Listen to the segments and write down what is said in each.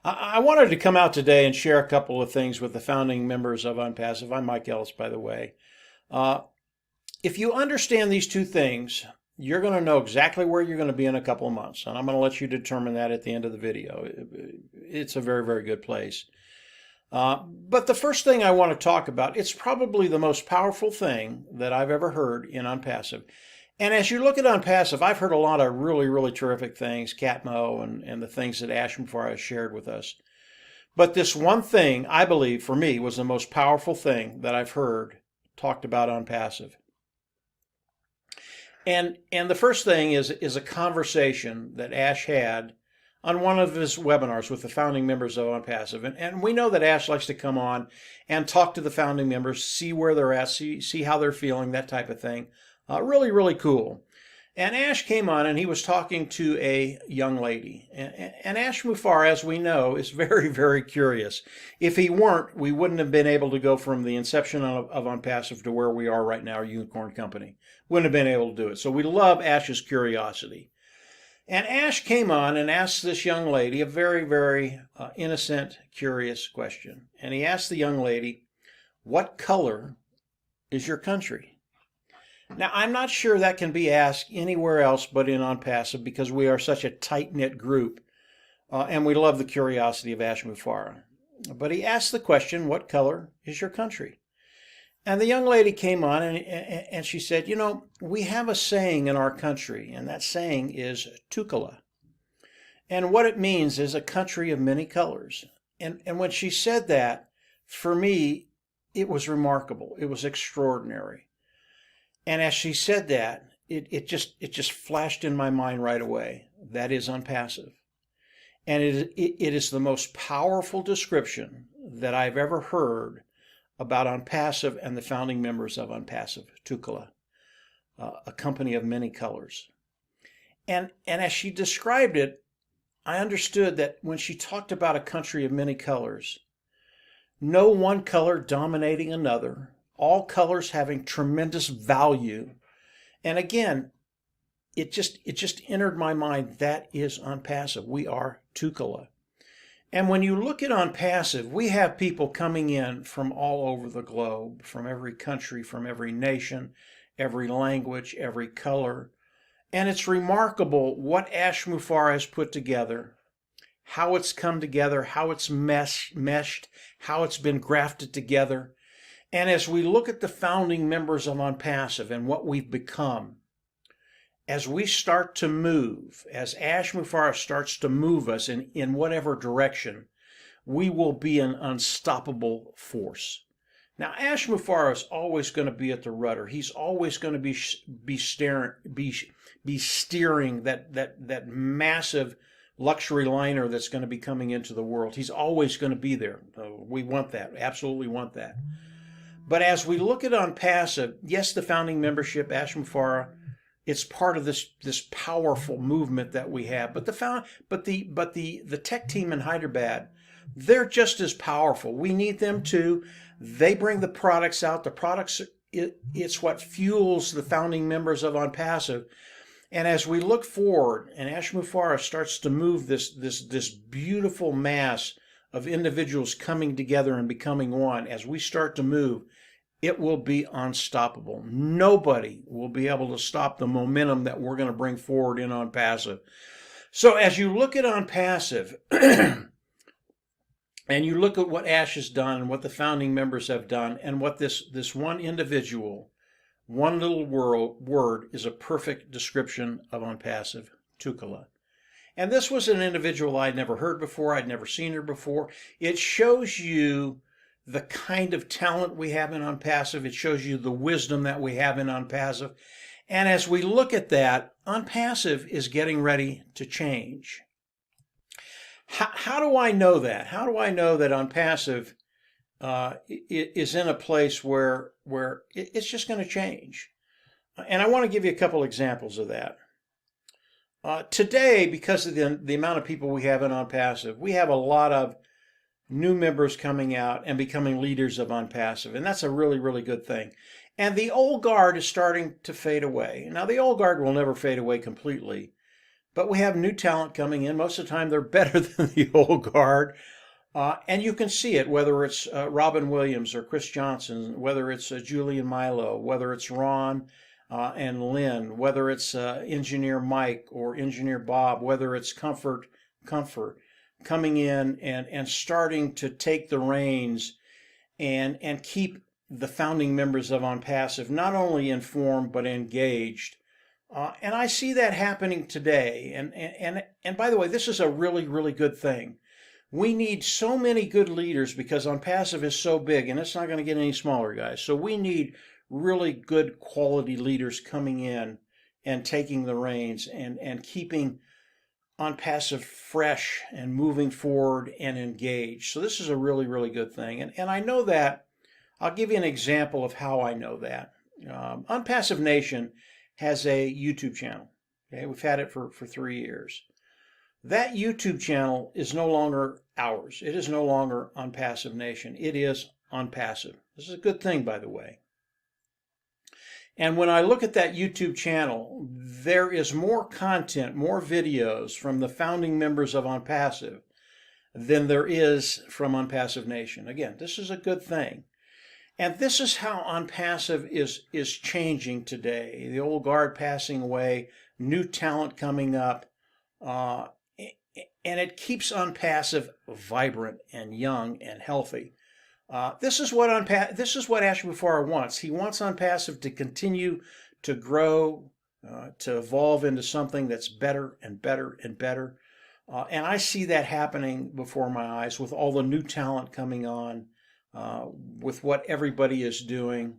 I wanted to come out today and share a couple of things with the founding members of Onpassive. I'm Mike Ellis, by the way. Uh, if you understand these two things, you're going to know exactly where you're going to be in a couple of months. And I'm going to let you determine that at the end of the video. It's a very, very good place. But the first thing I want to talk about, it's probably the most powerful thing that I've ever heard in Onpassive. And as you look at Onpassive, I've heard a lot of really, really terrific things, Catmo and the things that Ash Mufareh has shared with us. But this one thing, I believe, for me, was the most powerful thing that I've heard talked about Onpassive. And the first thing is a conversation that Ash had on one of his webinars with the founding members of Onpassive. And we know that Ash likes to come on and talk to the founding members, see where they're at, see how they're feeling, that type of thing. Really, really cool. And Ash came on and he was talking to a young lady. And Ash Mufareh, as we know, is very, very curious. If he weren't, we wouldn't have been able to go from the inception of Onpassive to where we are right now, a unicorn company. Wouldn't have been able to do it. So we love Ash's curiosity. And Ash came on and asked this young lady a very, very innocent, curious question. And he asked the young lady, "What color is your country?" Now, I'm not sure that can be asked anywhere else but in Onpassive because we are such a tight-knit group, and we love the curiosity of Ash Mufareh. But he asked the question, "What color is your country?" And the young lady came on and she said, we have a saying in our country, and that saying is Tukala. And what it means is a country of many colors. And when she said that, for me, it was remarkable. It was extraordinary. And as she said that, it just flashed in my mind right away. That is Onpassive. And it is the most powerful description that I've ever heard about Onpassive and the founding members of Onpassive, Tukala, a company of many colors. And as she described it, I understood that when she talked about a country of many colors, no one color dominating another, all colors having tremendous value. And again, it just entered my mind, that is Onpassive. We are Tukala. And when you look at Onpassive, we have people coming in from all over the globe, from every country, from every nation, every language, every color. And it's remarkable what Ash Mufareh has put together, how it's come together, how it's meshed, how it's been grafted together. And as we look at the founding members of Onpassive and what we've become, as we start to move, as Ash Mufareh starts to move us in whatever direction, we will be an unstoppable force. Now, Ash Mufareh is always going to be at the rudder. He's always going to be steering that massive luxury liner that's going to be coming into the world. He's always going to be there. We want that. Absolutely want that. But as we look at Onpassive, yes, the founding membership, Ash Mufareh, it's part of this powerful movement that we have. But the tech team in Hyderabad, they're just as powerful. We need them too. They bring the products out. The products, it's what fuels the founding members of Onpassive. And as we look forward, and Ash Mufareh starts to move this beautiful mass of individuals coming together and becoming one, as we start to move, it will be unstoppable. Nobody will be able to stop the momentum that we're going to bring forward in Onpassive. So as you look at Onpassive, and you look at what Ash has done and what the founding members have done and what this one individual, one little word is a perfect description of Onpassive, Tukala. And this was an individual I'd never heard before. I'd never seen her before. It shows you the kind of talent we have in Onpassive. It shows you the wisdom that we have in Onpassive. And as we look at that, Onpassive is getting ready to change. How do I know that? How do I know that Onpassive is in a place where it's just going to change? And I want to give you a couple examples of that. Today, because of the amount of people we have in Onpassive, we have a lot of new members coming out and becoming leaders of Onpassive, and that's a really, really good thing. And the old guard is starting to fade away. Now, the old guard will never fade away completely, but we have new talent coming in. Most of the time, they're better than the old guard. And you can see it, whether it's Robin Williams or Chris Johnson, whether it's Julian Milo, whether it's Ron and Lynn, whether it's Engineer Mike or Engineer Bob, whether it's Comfort coming in and starting to take the reins and keep the founding members of Onpassive not only informed but engaged. And I see that happening today. And by the way, this is a really, really good thing. We need so many good leaders because Onpassive is so big and it's not going to get any smaller, guys. So we need really good quality leaders coming in and taking the reins and keeping Onpassive fresh and moving forward and engaged. So this is a really, really good thing. And I know that. I'll give you an example of how I know that. Onpassive Nation has a YouTube channel. Okay, we've had it for 3 years. That YouTube channel is no longer ours. It is no longer Onpassive Nation. It is Onpassive. This is a good thing, by the way. And when I look at that YouTube channel, there is more content, more videos from the founding members of Onpassive than there is from Onpassive Nation. Again, this is a good thing. And this is how Onpassive is changing today. The old guard passing away, new talent coming up, and it keeps Onpassive vibrant and young and healthy. This is what Ash Mufareh wants. He wants Onpassive to continue to grow, to evolve into something that's better and better and better. And I see that happening before my eyes with all the new talent coming on, with what everybody is doing,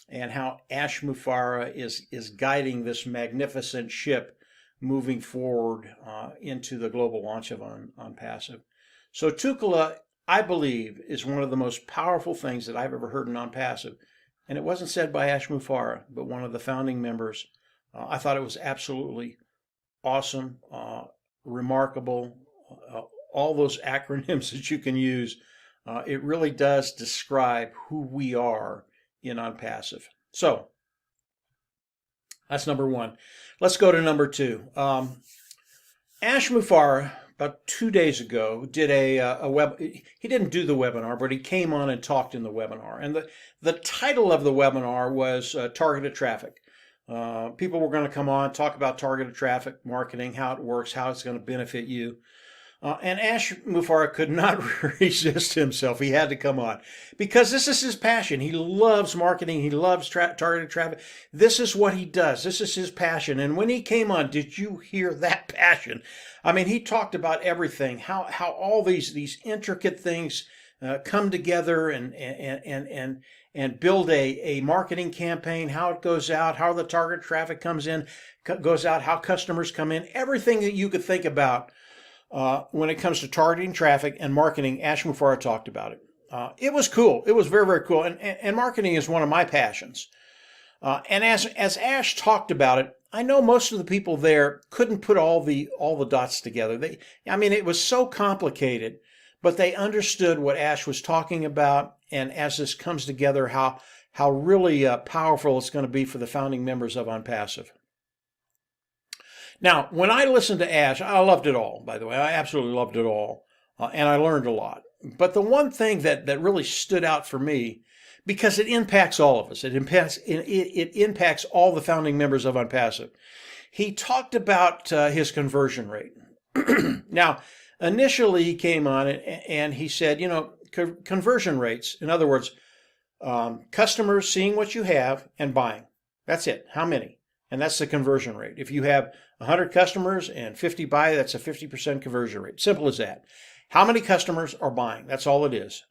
and how Ash Mufareh is guiding this magnificent ship moving forward into the global launch of Onpassive. So Tukula, I believe, is one of the most powerful things that I've ever heard in Onpassive. And it wasn't said by Ash Mufareh, but one of the founding members. I thought it was absolutely awesome, remarkable, all those acronyms that you can use. It really does describe who we are in Onpassive. So that's number one. Let's go to number two. Ash Mufareh, about 2 days ago, did a web. He didn't do the webinar, but he came on and talked in the webinar. And the title of the webinar was Targeted Traffic. People were going to come on, talk about targeted traffic marketing, how it works, how it's going to benefit you. And Ash Mufareh could not resist himself. He had to come on because this is his passion. He loves marketing. He loves targeted traffic. This is what he does. This is his passion. And when he came on, did you hear that passion? I mean, he talked about everything, how all these intricate things come together and build a marketing campaign, how it goes out, how the target traffic comes in, goes out, how customers come in, everything that you could think about. When it comes to targeting traffic and marketing, Ash Mufareh talked about it. It was cool. It was very, very cool. And marketing is one of my passions. And as Ash talked about it, I know most of the people there couldn't put all the dots together. It was so complicated, but they understood what Ash was talking about. And as this comes together, how really powerful it's going to be for the founding members of Onpassive. Now, when I listened to Ash, I loved it all, by the way. I absolutely loved it all, and I learned a lot. But the one thing that really stood out for me, because it impacts all of us, it impacts all the founding members of Onpassive. He talked about his conversion rate. Now, initially he came on and he said, conversion rates, in other words, customers seeing what you have and buying. That's it. How many? And that's the conversion rate. If you have 100 customers and 50 buy, that's a 50% conversion rate. Simple as that. How many customers are buying? That's all it is.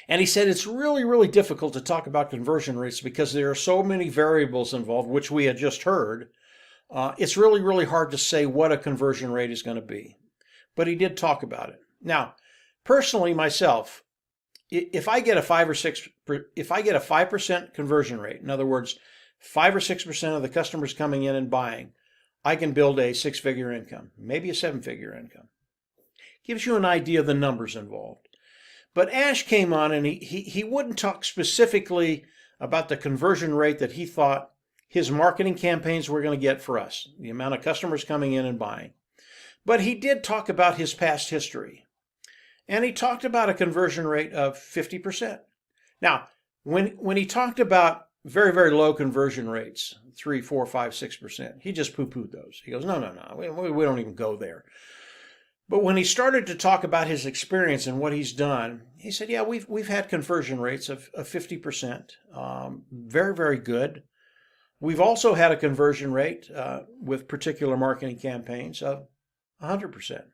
And he said it's really, really difficult to talk about conversion rates because there are so many variables involved, which we had just heard. It's really, really hard to say what a conversion rate is going to be. But he did talk about it. Now, personally, myself, if I get a 5% conversion rate, in other words, 5 or 6% of the customers coming in and buying, I can build a 6-figure income, maybe a 7-figure income. Gives you an idea of the numbers involved. But Ash came on and he wouldn't talk specifically about the conversion rate that he thought his marketing campaigns were going to get for us, the amount of customers coming in and buying. But he did talk about his past history. And he talked about a conversion rate of 50%. Now, when he talked about very, very low conversion rates, 3, 4, 5, 6%, he just poo-pooed those. He goes, no, we don't even go there. But when he started to talk about his experience and what he's done, he said, yeah, we've had conversion rates of 50%, very, very good. We've also had a conversion rate with particular marketing campaigns of 100%.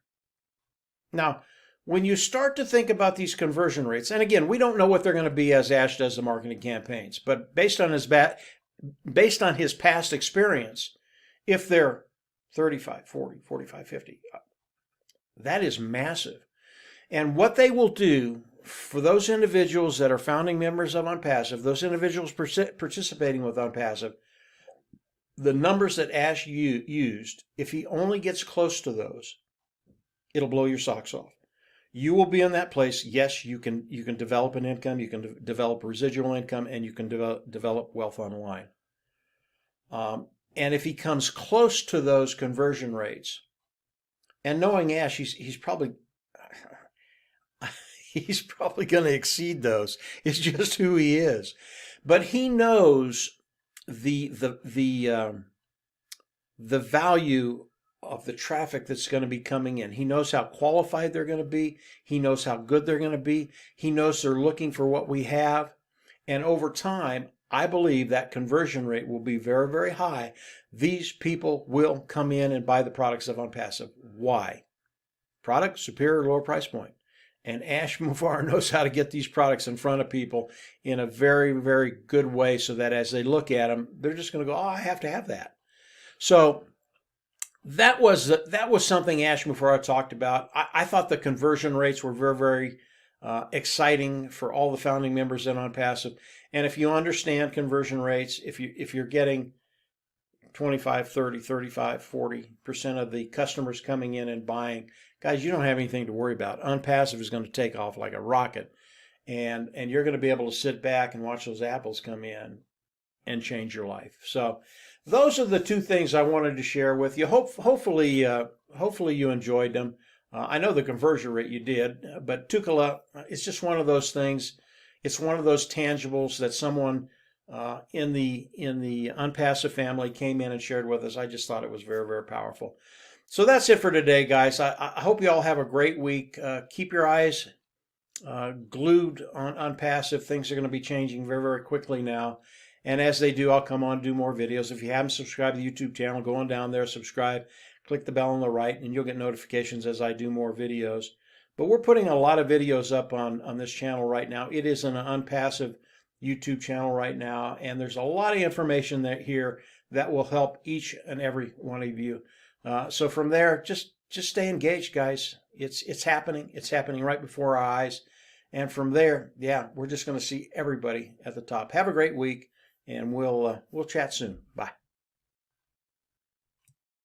Now, when you start to think about these conversion rates, and again, we don't know what they're going to be as Ash does the marketing campaigns, but based on his past experience, if they're 35, 40, 45, 50, that is massive. And what they will do for those individuals that are founding members of Onpassive, those individuals participating with Onpassive, the numbers that Ash used, if he only gets close to those, it'll blow your socks off. You will be in that place. Yes, you can develop an income, you can develop residual income, and you can develop wealth online. And if he comes close to those conversion rates, and knowing Ash, he's probably going to exceed those. It's just who he is. But he knows the value of the traffic that's going to be coming in. He knows how qualified they're going to be. He knows how good they're going to be. He knows they're looking for what we have. And over time, I believe that conversion rate will be very, very high. These people will come in and buy the products of Onpassive. Why? Product, superior, lower price point. And Ash Mufareh knows how to get these products in front of people in a very, very good way so that as they look at them, they're just going to go, oh, I have to have that. So that was something Ash Mufareh talked about. I thought the conversion rates were very, very exciting for all the founding members in Onpassive. And if you understand conversion rates, if you're getting 25, 30, 35, 40% of the customers coming in and buying, guys, you don't have anything to worry about. Onpassive is going to take off like a rocket, and you're going to be able to sit back and watch those apples come in and change your life. So those are the two things I wanted to share with you. Hopefully you enjoyed them. I know the conversion rate you did, but Tukala, it's just one of those things. It's one of those tangibles that someone in the Onpassive family came in and shared with us. I just thought it was very, very powerful. So that's it for today, guys. I hope you all have a great week. Keep your eyes glued on Onpassive. Things are going to be changing very, very quickly now. And as they do, I'll come on and do more videos. If you haven't subscribed to the YouTube channel, go on down there, subscribe, click the bell on the right, and you'll get notifications as I do more videos. But we're putting a lot of videos up on this channel right now. It is an Onpassive YouTube channel right now, and there's a lot of information here that will help each and every one of you. So from there, just stay engaged, guys. It's happening. It's happening right before our eyes. And from there, yeah, we're just going to see everybody at the top. Have a great week, and we'll chat soon. Bye.